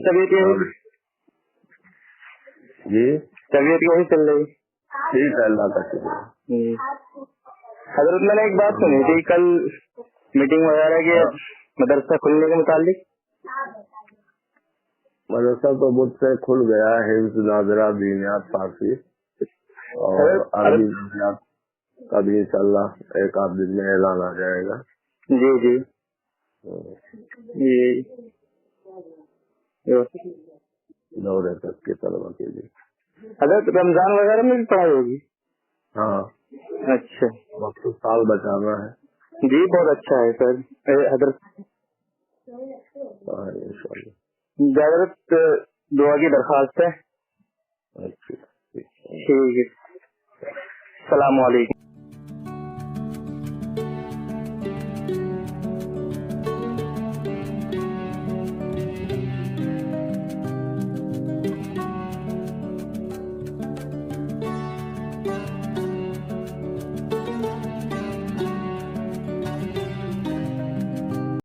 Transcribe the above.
طبیعت جی طبیعت کیسی چل رہی؟ ٹھیک ہے، اللہ کا شکر ہے۔ حضرت میں نے ایک بات سنی تھی کل میٹنگ وغیرہ کے مدرسہ کھلنے کے متعلق۔ مدرسہ تو مجھ سے کھل گیا ہے، حفظ ناظرہ دینیات فارسی اور عربی دینیات کا بھی انشاءاللہ ایک آدھ دن میں اعلان آ جائے گا۔ جی جی جی دورے تک کے طلبا کے لیے۔ حضرت رمضان وغیرہ میں بھی پڑھائی ہوگی؟ ہاں، اچھا وقت سال بچانا ہے۔ جی بہت اچھا ہے سر حضرت۔ انشاءاللہ حضرت دعا کی درخواست ہے۔ اچھا، ٹھیک ہے، السلام علیکم۔